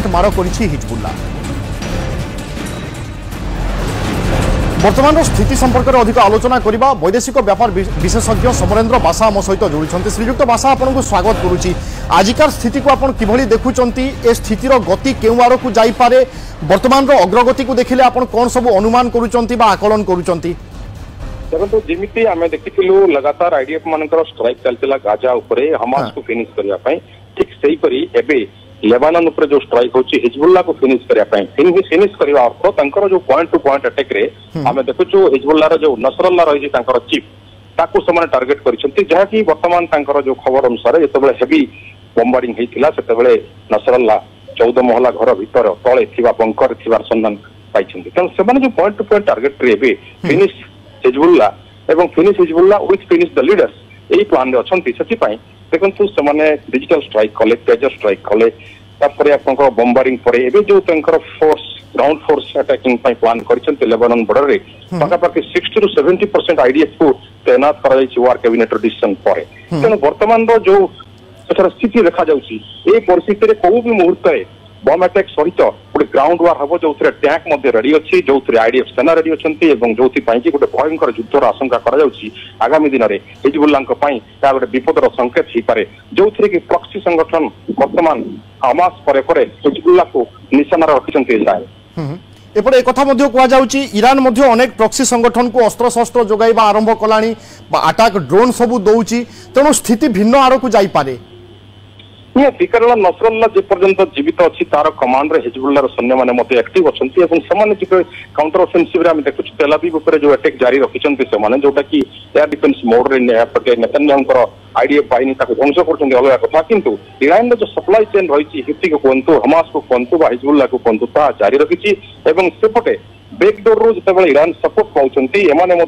Rocket माड़ कर Hezbollah. वर्तमान स्थिति संपर्क में अधिक आलोचना करबा वैदेशिक व्यापार विशेषज्ञ समरेन्द्र बासा आम सहित जोड़ी। श्रीजुक्त बासा आपको स्वागत करुच्ची। आजिकार स्थिति को आपन किभली देखुचंती, ए स्थितिर गति केउ आड़ को जाई पारे, वर्तमान अग्रगति को देखिले आपन कोन सब अनुमान करुचंती बा आकलन करुचंती? देखो जमीती आम देखिलु लगातार आईडीएफ मानकर स्ट्राइक चलता गाजा उपरे हमास को फिनिश करने ठीक से ही एबे लेबानन उपर जो स्ट्राइक होची हिजबुल्ला को फिनिश करने फिनिश करने अर्थ जो पॉइंट टू पॉइंट अटैक रे आम देखु हिजबुल्ला जो नसरल्ला रही चीफ ताकू से टार्गेट करी वर्तमान जो खबर अनुसार जो हेवी बम्बारिंग होता से नसरल्ला 14 महला घर भीतर तले बंकर संधान पाई तेणु से जो पॉइंट टू पॉइंट टार्गेट रे फिनिश हिजबुल्ला एवं finish Hezbollah with finish the leaders यही प्लान रे अछंती से देखु से डिजिटल स्ट्राइक कले पेजर स्ट्राइक कले बम्बारिंग पर जो force ground force attacking plan कर लेबानन बॉर्डर रे पाखापाखि 60 to 70% आईडीएफ को तैनात कर वार कैबिनेट डिसीजन पर तेणु वर्तमान जो स्थिति देखा परिस्थिति कौ भी मुहूर्त बम अटैक सहित गोटे ग्राउंड वार हम जो टैंक रेडी अच्छी जो आईडीएफ सेना रेडी अच्छा जो गोटे भयंकर युद्धर आशंका आगामी दिन में हिजबुल्ला गोटे विपदर संकेत हो पाए जो कि प्रॉक्सी संगठन वर्तमान हमास पर हिजबुल्ला को निशाना रखिंट इस्राएल। एपटे एक कहुच्छी ईरान अनेक प्रॉक्सी संगठन को अस्त्र शस्त्र जोगाइबा आरंभ कलानी अटैक ड्रोन सबू दौची तेणु स्थिति भिन्न आड़ को जाइपारे। कारण नसरल्ला जेपर्यंत जीवित अच्छी तार कमांड रे हिजबुल्लार सैन्य माने एक्टिव अच्छी काउंटर ऑफेंसिव रे देखु तेल अवीव उपर जो अटैक जारी रखिंट से जोटा कि एयर डिफेंस मोड रे नेतन्याहूंकर आईडीएफ बाहिनी ध्वंस कर अलग कथा किंतु ईरान जो सप्लाई चेन रही हिती को कहतु हमास को कहतु हिजबुल्ला को कहतु जारी रखी सेपटे बैकडोर रू जो ईरान सपोर्ट पाँच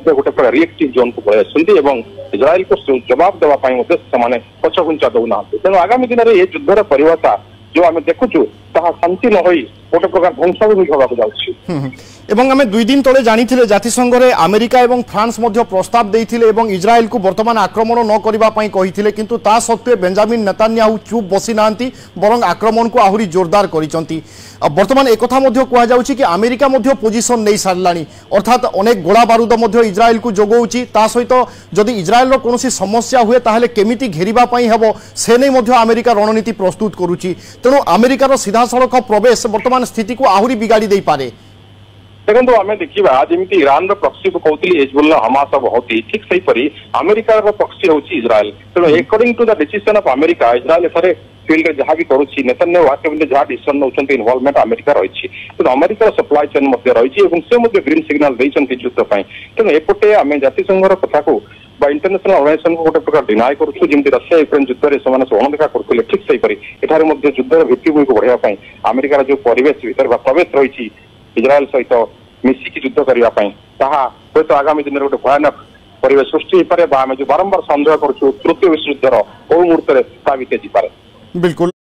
गोटे रिएक्टिव जोन को पलि इस्राएल को जवाब देवाई पछघुंचा दौना तेणु आगामी दिन में ये युद्धर परिभाषा जो आम देखुचु शांति न हो गोटे प्रकार ध्वंसभूमि होगा एवं आम 2 दिन तले जानी जातिसंघ रे अमेरिका एवं फ्रांस मध्य प्रस्ताव देइथिले एवं इस्राएल को वर्तमान आक्रमण न करिबा पई कहिथिले किंतु ता सत्वे बेंजामिन नेतान्याहू चुप बसी नांती बरं आक्रमण को आहुरी जोरदार करिसंती। वर्तमान एक कथा मध्य कहा जाउची कि अमेरिका मध्य पोजिशन नहीं सारलानी अर्थात अनेक गोला बारूद मध्य इस्राएल को जोगौची ता सहित जदि इस्राएल रो कोनोसी समस्या हुए ताहले केमिति घेरिबा पई हेबो से नै मध्य अमेरिका रणनीति प्रस्तुत करूची तेणु अमेरिकार सीधा सड़क प्रवेश वर्तमान स्थिति को आहुरी बिगाड़ी दे पारे। देखो आम देखा जमी ईरान प्रॉक्सी को कहती हिजबुल्ला हमास होती ठीक से ही अमेरिका प्रॉक्सी हूँ इस्राएल तेणु according to the decision of America Israel एथरे फील्ड रे जहाँ भी करुच्ची नेतन्याहू वार कैबिनेट जहाँ डिसीजन नौकरी इनवॉल्वमेंट अमेरिका रही तेणु अमेरिकार सप्लाई चेन रही से ग्रीन सिग्नल देते युद्ध तेणु एपटे आम जातिसंघर कथा को इंटरनेशनल ऑर्गेनाइजेशन को गोटे प्रकार डिनाय करुच्छू जमी रशिया यूक्रेन युद्ध से अणदेखा करते ठीक से ही युद्धर भित्तिभूमि को बढ़ाई अमेरिकार जो परिवेश भर प्रवेश रही इस्राएल सहित मिसिकी युद्ध करने हूँ आगामी दिन में गोटे भयानक परिवेश सृष्टि हो पाए आम जो बारंबार संदेह करूँ तृतीय विश्व युद्धर कौ मुहूर्त साबित हो पाए। बिल्कुल।